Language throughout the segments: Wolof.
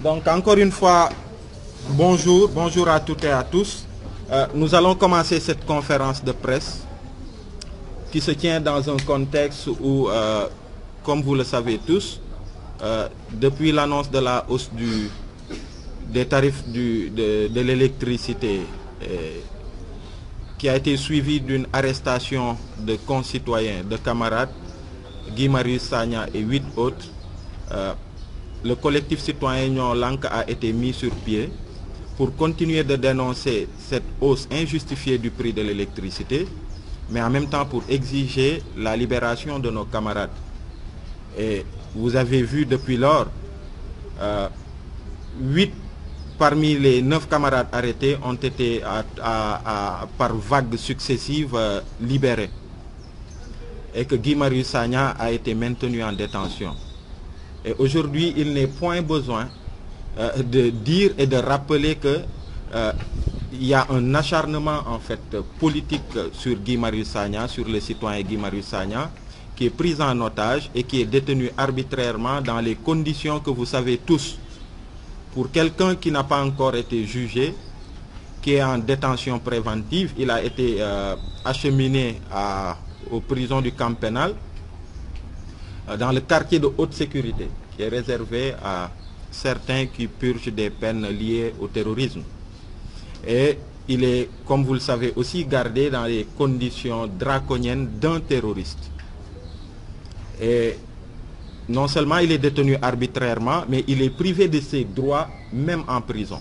Donc encore une fois, bonjour à toutes et à tous. Nous allons commencer cette conférence de presse qui se tient dans un contexte où, comme vous le savez tous, depuis l'annonce de la hausse des tarifs de l'électricité qui a été suivie d'une arrestation de concitoyens, de camarades, Guy Marius Sagna et 8 autres, le collectif citoyen Ñoo Lank a été mis sur pied pour continuer de dénoncer cette hausse injustifiée du prix de l'électricité, mais en même temps pour exiger la libération de nos camarades. Et vous avez vu depuis lors, 8 parmi les 9 camarades arrêtés ont été par vagues successives libérés. Et que Guy Marius Sagna a été maintenu en détention. Et aujourd'hui, il n'est point besoin de dire et de rappeler que il y a un acharnement en fait politique sur Guy Marius Sagna, sur le citoyen Guy Marius Sagna, qui est pris en otage et qui est détenu arbitrairement dans les conditions que vous savez tous. Pour quelqu'un qui n'a pas encore été jugé, qui est en détention préventive, il a été acheminé aux prisons du camp pénal, dans le quartier de haute sécurité, qui est réservé à certains qui purgent des peines liées au terrorisme. Et il est, comme vous le savez, aussi gardé dans les conditions draconiennes d'un terroriste. Et non seulement il est détenu arbitrairement, mais il est privé de ses droits même en prison.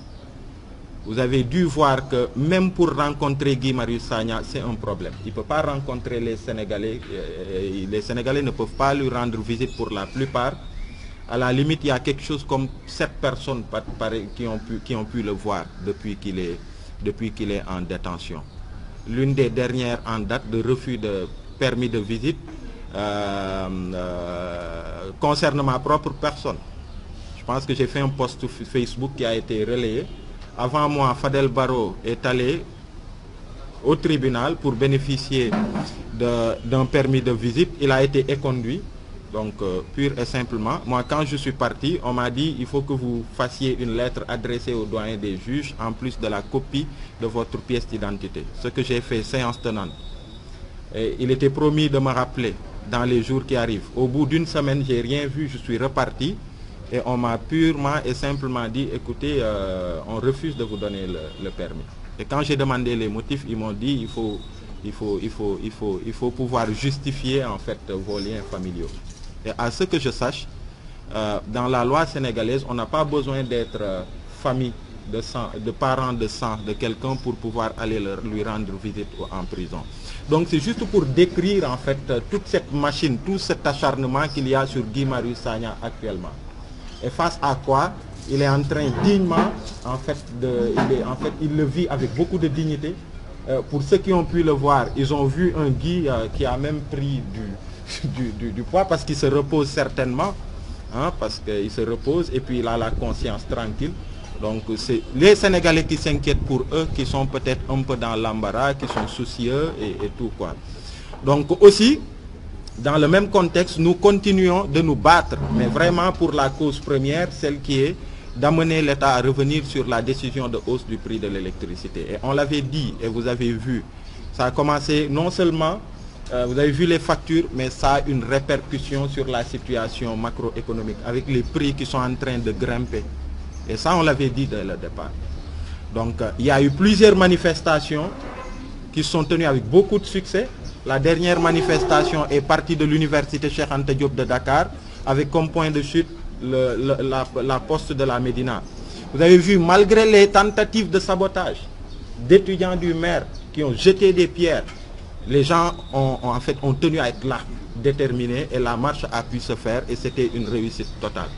Vous avez dû voir que même pour rencontrer Guy Marius Sagna, c'est un problème. Il ne peut pas rencontrer les Sénégalais. Les Sénégalais ne peuvent pas lui rendre visite pour la plupart. À la limite, il y a quelque chose comme 7 personnes qui ont pu le voir depuis qu'il est en détention. L'une des dernières en date de refus de permis de visite concerne ma propre personne. Je pense que j'ai fait un post sur Facebook qui a été relayé. Avant moi, Fadel Barro est allé au tribunal pour bénéficier d'un permis de visite. Il a été éconduit, donc pur et simplement. Moi, quand je suis parti, on m'a dit il faut que vous fassiez une lettre adressée au doyen des juges, en plus de la copie de votre pièce d'identité. Ce que j'ai fait, séance tenante. Et il était promis de me rappeler dans les jours qui arrivent. Au bout d'une semaine, je n'ai rien vu, je suis reparti. Et on m'a purement et simplement dit, écoutez, on refuse de vous donner le permis. Et quand j'ai demandé les motifs, ils m'ont dit, il faut pouvoir justifier en fait vos liens familiaux. Et à ce que je sache, dans la loi sénégalaise, on n'a pas besoin d'être famille de sang, de parents de sang de quelqu'un pour pouvoir aller lui rendre visite en prison. Donc c'est juste pour décrire en fait toute cette machine, tout cet acharnement qu'il y a sur Guy Marius Sagna actuellement. Et face à quoi il est en train dignement, il le vit avec beaucoup de dignité. Pour ceux qui ont pu le voir, ils ont vu un Guy qui a même pris du poids parce qu'il se repose certainement, hein, parce qu'il se repose et puis il a la conscience tranquille. Donc c'est les Sénégalais qui s'inquiètent pour eux, qui sont peut-être un peu dans l'embarras, qui sont soucieux et tout quoi. Donc aussi, dans le même contexte, nous continuons de nous battre, mais vraiment pour la cause première, celle qui est d'amener l'État à revenir sur la décision de hausse du prix de l'électricité. Et on l'avait dit, et vous avez vu, ça a commencé non seulement, vous avez vu les factures, mais ça a une répercussion sur la situation macroéconomique, avec les prix qui sont en train de grimper. Et ça, on l'avait dit dès le départ. Donc, il y a eu plusieurs manifestations qui sont tenues avec beaucoup de succès. La dernière manifestation est partie de l'université Cheikh Anta Diop de Dakar avec comme point de chute la poste de la Médina. Vous avez vu, malgré les tentatives de sabotage d'étudiants du maire qui ont jeté des pierres, les gens ont tenu à être là, déterminés, et la marche a pu se faire et c'était une réussite totale.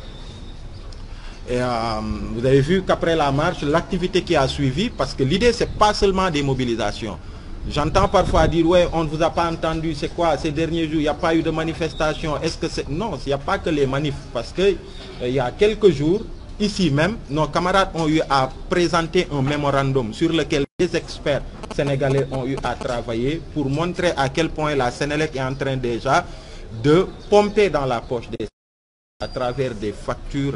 Et vous avez vu qu'après la marche, l'activité qui a suivi, parce que l'idée c'est pas seulement des mobilisations. J'entends parfois dire, ouais, on ne vous a pas entendu, c'est quoi, ces derniers jours, il n'y a pas eu de manifestation. Est-ce que c'est... Non, il n'y a pas que les manifs, parce que il y a quelques jours, ici même, nos camarades ont eu à présenter un mémorandum sur lequel les experts sénégalais ont eu à travailler pour montrer à quel point la Sénélec est en train déjà de pomper dans la poche des à travers des factures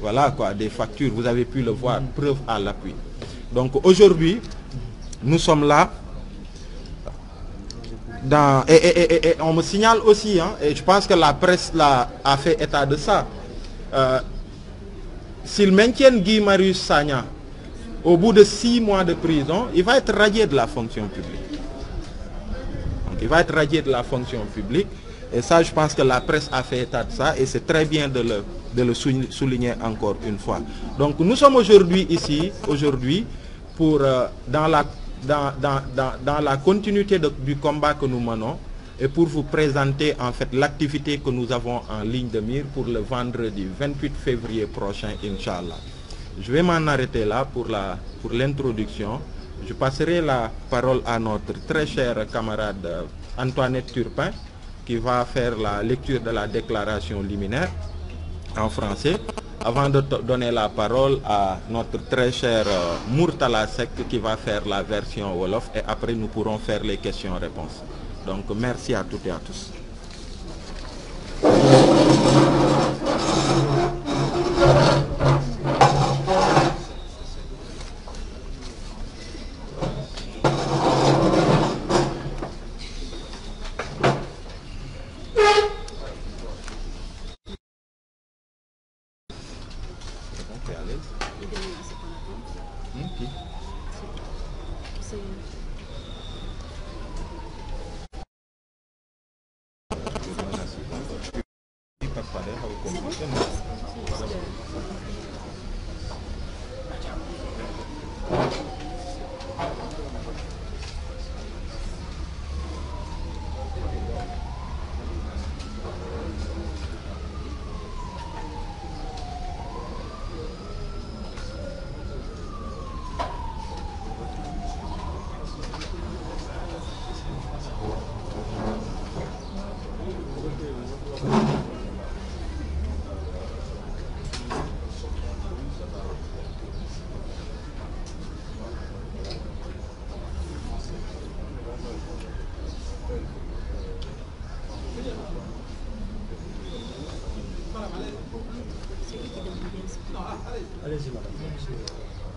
voilà quoi, des factures, vous avez pu le voir, preuve à l'appui. Donc aujourd'hui, nous sommes là, et on me signale aussi, hein, et je pense que la presse là, a fait état de ça, s'ils maintiennent Guy Marius Sagna, au bout de 6 mois de prison, il va être radié de la fonction publique. Donc, il va être radié de la fonction publique. Et ça, je pense que la presse a fait état de ça. Et c'est très bien de le souligner encore une fois. Donc, nous sommes aujourd'hui ici, pour, dans la continuité du combat que nous menons, et pour vous présenter en fait l'activité que nous avons en ligne de mire pour le vendredi 28 février prochain, Inch'Allah. Je vais m'en arrêter là pour l'introduction. Je passerai la parole à notre très cher camarade Antoinette Turpin, qui va faire la lecture de la déclaration liminaire en français, avant de donner la parole à notre très cher Murtala Seck, qui va faire la version Wolof, et après nous pourrons faire les questions-réponses. Donc merci à toutes et à tous.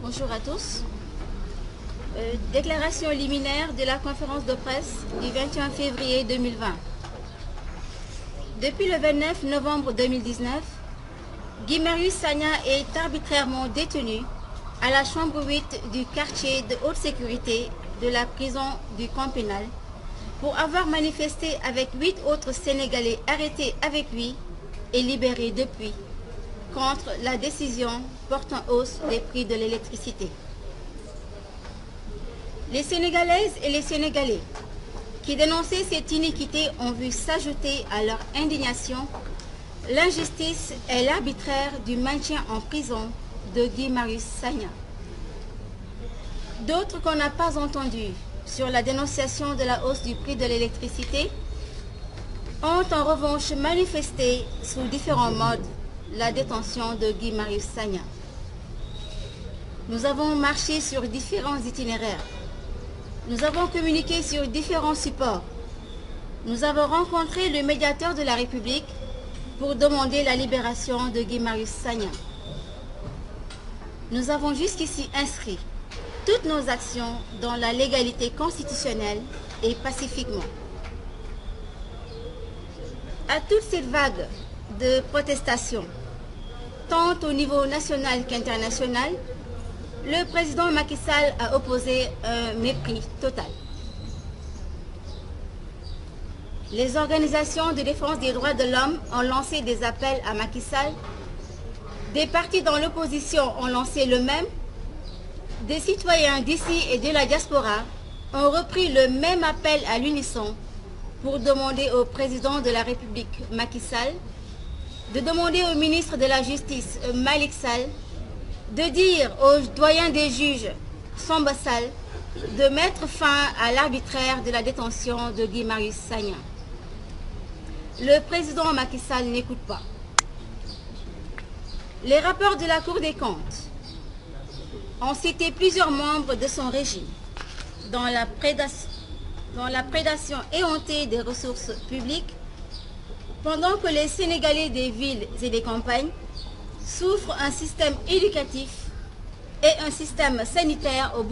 Bonjour à tous. Déclaration liminaire de la conférence de presse du 21 février 2020. Depuis le 29 novembre 2019, Guy Marius Sagna est arbitrairement détenu à la chambre 8 du quartier de haute sécurité de la prison du camp pénal pour avoir manifesté avec 8 autres Sénégalais arrêtés avec lui et libérés depuis, contre la décision portant hausse des prix de l'électricité. Les Sénégalaises et les Sénégalais qui dénonçaient cette iniquité ont vu s'ajouter à leur indignation l'injustice et l'arbitraire du maintien en prison de Guy Marius Sagna. D'autres qu'on n'a pas entendus sur la dénonciation de la hausse du prix de l'électricité ont en revanche manifesté sous différents modes la détention de Guy Marius Sagna. Nous avons marché sur différents itinéraires. Nous avons communiqué sur différents supports. Nous avons rencontré le médiateur de la République pour demander la libération de Guy Marius Sagna. Nous avons jusqu'ici inscrit toutes nos actions dans la légalité constitutionnelle et pacifiquement. À toute cette vague de protestations, tant au niveau national qu'international, le président Macky Sall a opposé un mépris total. Les organisations de défense des droits de l'homme ont lancé des appels à Macky Sall. Des partis dans l'opposition ont lancé le même. Des citoyens d'ici et de la diaspora ont repris le même appel à l'unisson pour demander au président de la République, Macky Sall, de demander au ministre de la Justice, Malick Sall, de dire au doyen des juges, Samba Sall, de mettre fin à l'arbitraire de la détention de Guy Marius Sagna. Le président Macky Sall n'écoute pas. Les rapports de la Cour des comptes ont cité plusieurs membres de son régime dans la prédation éhontée des ressources publiques Pendant que les Sénégalais des villes et des campagnes souffrent un système éducatif et un système sanitaire au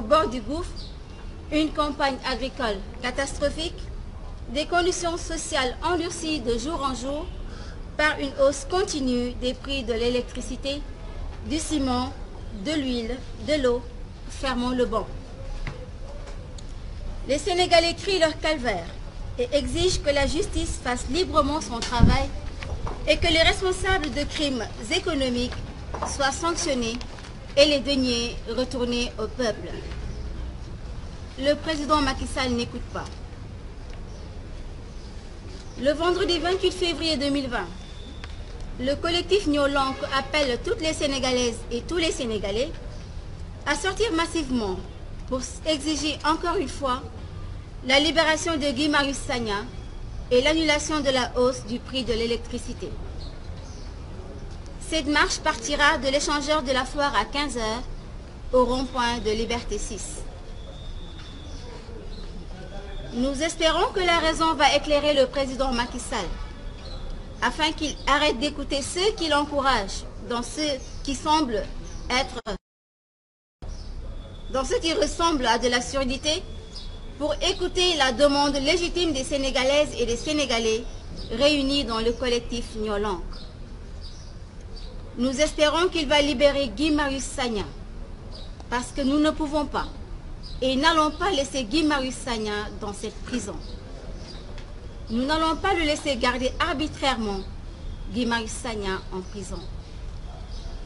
bord du gouffre, une campagne agricole catastrophique, des conditions sociales endurcies de jour en jour par une hausse continue des prix de l'électricité, du ciment, de l'huile, de l'eau, fermons le banc. Les Sénégalais crient leur calvaire et exigent que la justice fasse librement son travail et que les responsables de crimes économiques soient sanctionnés et les deniers retournés au peuple. Le président Macky Sall n'écoute pas. Le vendredi 28 février 2020, le collectif Nyolank appelle toutes les Sénégalaises et tous les Sénégalais à sortir massivement pour exiger encore une fois la libération de Guy Marius Sagna et l'annulation de la hausse du prix de l'électricité. Cette marche partira de l'échangeur de la Foire à 15 h au rond-point de Liberté 6. Nous espérons que la raison va éclairer le président Macky Sall afin qu'il arrête d'écouter ceux qui l'encouragent dans ce qui ressemble à de l'absurdité pour écouter la demande légitime des Sénégalaises et des Sénégalais réunis dans le collectif Nyolank. Nous espérons qu'il va libérer Guy Marius Sagna parce que nous ne pouvons pas et n'allons pas laisser Guy Marius Sagna dans cette prison. Nous n'allons pas le laisser garder arbitrairement Guy Marius Sagna en prison.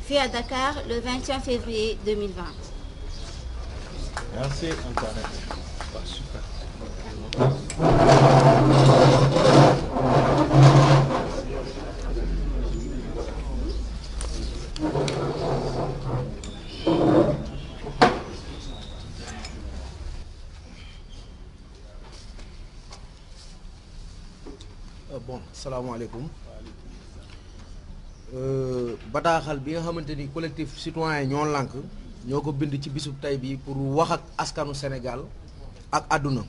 Fait à Dakar le 21 février 2020. Merci Antoinette. Super. Bon, salaamaaleykum. Bataaxal bi nga xamante ni collectif citoyen ñoo lànk ñoo ko bind ci bisub tey bi pour wax ak askanu Sénégal ak àdduna.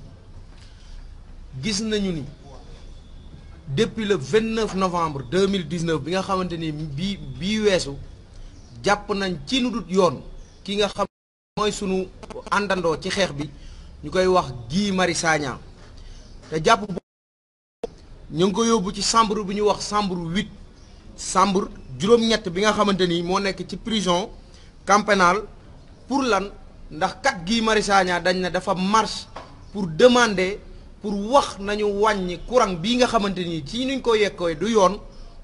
Gis nañu ni depuis le 29 novembre 2019 bi nga xamante ni bii weesu jàpp nañ ci nu dut yoon ki nga xam mooy sunu àndandoo ci xeex bi ñu koy wax Guy Marius Sagna te jàpp ñu ngi ko yóbbu ci chambre bi ñu wax chambre 8 chambre juróom-ñett bi nga xamante ni moo nekk ci prison camp pénal pour lan ndax kat Guy Marius Sagna dañ ne dafa marche pour demander pour wax nañu wàññi courant bii nga xamante ni ci nuñ ko yekkooy du yoon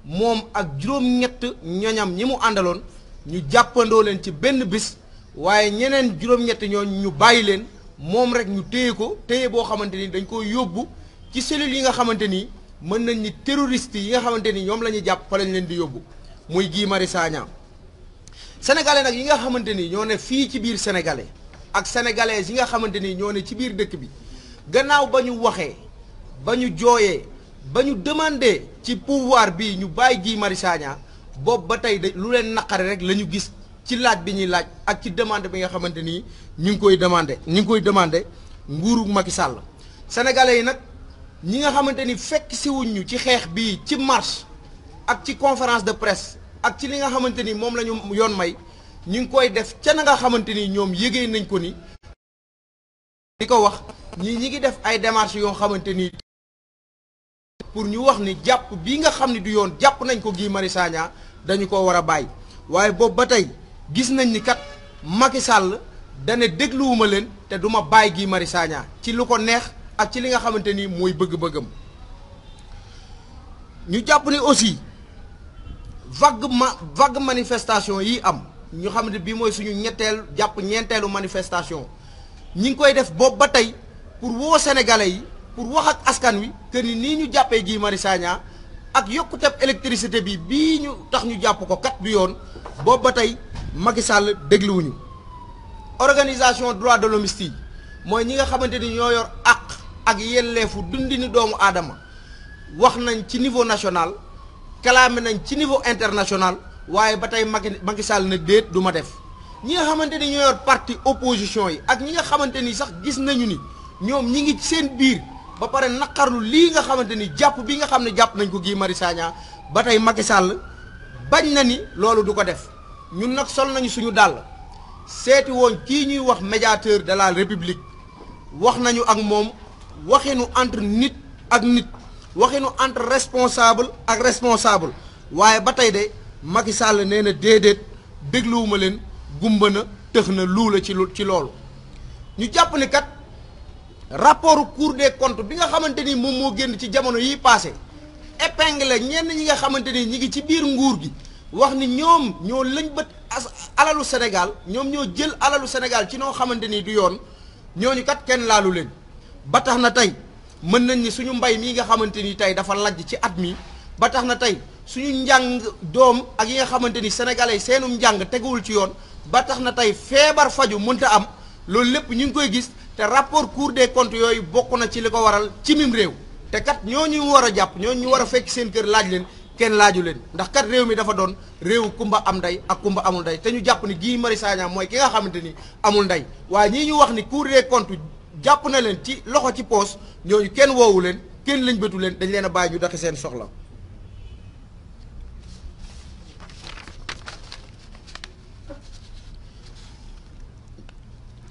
moom ak juróom-ñett ñoñam ñi mu àndaloon ñu jàppandoo leen ci benn bis waaye ñeneen juróom-ñett ñooñu ñu bàyyi leen moom rek ñu téye ko téye boo xamante ni dañ ko yóbbu ci cellules yi nga xamante ni mën nañ ni terroriste yi nga xamante ni ñoom la ñuy jàpp fa lañ leen di yóbbu muy Guy Marius Sagna sénégalais nag yi nga xamante ni ñoo ne fii ci biir sénégalais ak sénégalaises yi nga xamante ni ñoo ne ci biir dëkk bi gannaaw ba ñu waxee ba ñu jooyee ba ñu demandé ci pouvoir bi ñu bàyyi Guy Marius Sagna boobu ba tey lu leen naqare rek la ñu gis ci laaj bi ñuy laaj ak ci demande bi nga xamante ni ñu ngi koy demandé nguuru Macky Sall sénégalais yi nag ñi nga xamante ni fekk si wuñ ñu ci xeex bii ci marche ak ci conférence de presse ak ci li nga xamante ni moom la ñu yoon may ñu ngi koy def ca na nga xamante ni ñoom yëgee nañ ko ni di ko wax ñi ngi def ay démarches yoo xamante ni pour ñu wax ni jàpp bii nga xam ni du yoon jàpp nañ ko Guy Marius Sagna dañu ko war a bàyyi waaye boobu ba tey gis nañ ni kat Macky Sall dane dégluwuma leen te duma bàyyi Guy Marius Sagna ci lu ko neex ak ci li nga xamante ni mooy bëgg-bëggam ñu jàpp ni aussi vague manifestation yi am ñu xamante bii mooy suñu ñeenteelu manifestation ñi ngi koy def boobu ba tey pour woo sénégalais yi pour wax ak askan wi que ni nii ñu jàppee Guy Marius Sagna ak yokkuteb électricité bi bii ñu tax ñu jàpp ko kat du yoon boobu ba tey Macky Sall dégluwuñu organisation droit de l'homme yi mooy ñi nga xamante ni ñoo yor ak yelleefu dundini doomu aadama wax nañ ci niveau national kalaame nañ ci niveau international waaye ba tey Macky Sall na déet du ma def ñi nga xamante ni ñoo yor parti opposition yi ak ñi nga xamante ni sax gis nañu ni ñoom ñi ngi seen biir ba pare naqarlu lii nga xamante ni jàpp bi nga xam ne jàpp nañ ko Guy Marius Sagna ba tey Macky Sall bañ na ni loolu du ko def ñun nag sol nañu suñu dàll seeti woon kii ñuy wax médiateur de la république wax nañu ak moom waxinu entre nit ak nit waxinu entre responsable ak responsable waaye ba tey de Macky Sall nee na déedéet dégluwuma leen gumba na tëx na luu la ci loolu ñu jàpp ni kat rapport Cour des comptes bi nga xamante ni moom moo génn ci jamono yi passé épingle ñenn ñi nga xamante ni ñi ngi ci biir nguur gi wax ni ñoom ñoo lëñ bët alalu Sénégal ñoom ñoo jël alalu Sénégal ci noo xamante ni du yoon ñooñu kat kenn laalu leen ba tax na tey mën nañ ni suñu mbay mii nga xamante ni tey dafa lajj ci at mi ba tax na tey suñu njàng doom ak yi nga xamante ni sénégalais yi seenum njàng teguwul ci yoon ba tax na tey feebar faju mënta am loolu lépp ñu ngi koy gis te rapport Cour des comptes yooyu bokk na ci li ko waral ci mim réew te kat ñooñu war a jàpp ñooñu war a fekk seen kër laaj leen kenn laaju leen ndax kat réew mi dafa doon réewu kumba am ndey ak kumba amul ndey te ñu jàpp ni Guy Marius Sagna mooy ki nga xamante ni amul ndey waaye ñii ñu wax ni Cour des comptes jàpp na leen ci loxo ci poos ñooñu kenn woowu leen kenn lañ bëtu leen dañ leen a bàyyi ñu doxi seen soxla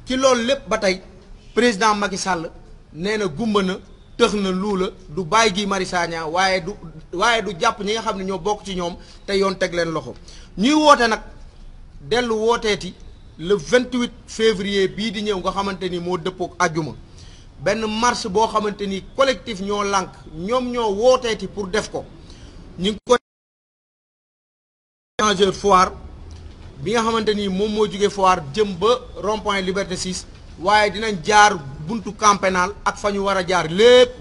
ci loolu lépp ba tey président Macky Sall nee na gumba na tëx na luu la du bàyyi Guy Marius Sagna waaye du jàpp ñi nga xam ne ñoo bokk ci ñoom te yoon teg leen loxo ñuy woote nag dellu wooteeti le 28 février bii di ñëw nga xamante ni moo dëppook àjjuma benn marche boo xamante ni collectif ñoo lànk ñoom ñoo wooteeti pour def ko ñu ngi koy échangeur foire bi nga xamante ni moom moo jógee foire jëm ba rond-point Liberté 6 waaye dinañ jaar buntu camp pénal ak fa ñu war a jaar lépp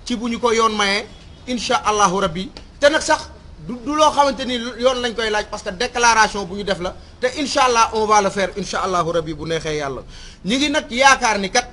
ci bu ñu ko yoon mayee incha allahu rabbi te nag sax du loo xamante ni yoon lañ koy laaj parce que déclaration bu ñu def la te incha allah on va le faire incha allahu rabbi bu neexee yàlla ñu ngi nag yaakaar ni kat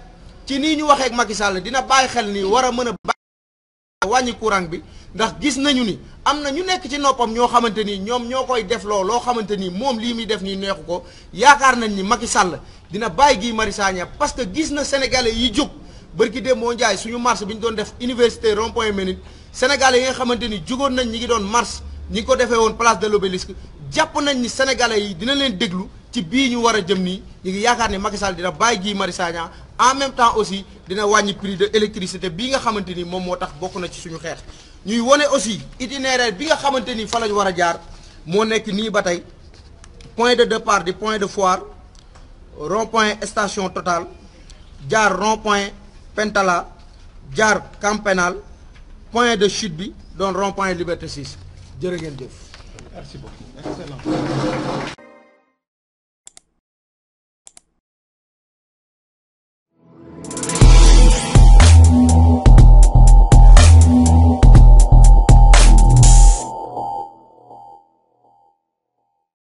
ci nii ñu waxee ak Macky Sall dina bàyyi xel ni war a mën a wàññi courant bi ndax gis nañu ni am na ñu nekk ci noppam ñoo xamante ni ñoom ñoo koy def loo xamante ni moom lii muy def nii neexu ko yaakaar nañ ni Macky Sall dina bàyyi Guy Marius Sagna parce que gis na sénégalais yi jóg bërki dem moo njaay suñu marche bi ñu doon def université rond point Ménine sénégalais yi nga xamante ni jugoon nañ ñi ngi doon marche ñi ngi ko defee woon place de l'Obélisque jàpp nañ ni sénégalais yi dina leen déglu ci bii ñu war a jëm nii ñu ngi yaakaar ne Macky Sall dina bàyyi Guy Marius Sagna en même temps aussi dina wàññi prix de électricité bii nga xamante ni moom moo tax bokk na ci suñu xeex ñuy wone aussi itinéraire bi nga xamante ni fa lañ war a jaar moo nekk nii ba tey point de départ di point de foire rond-point station Total jaar rond-point Pentala jaar camp pénal point de chute bi doon rond-point Liberté 6 jërë ngeen jëf. Merci beaucoup. Excellent.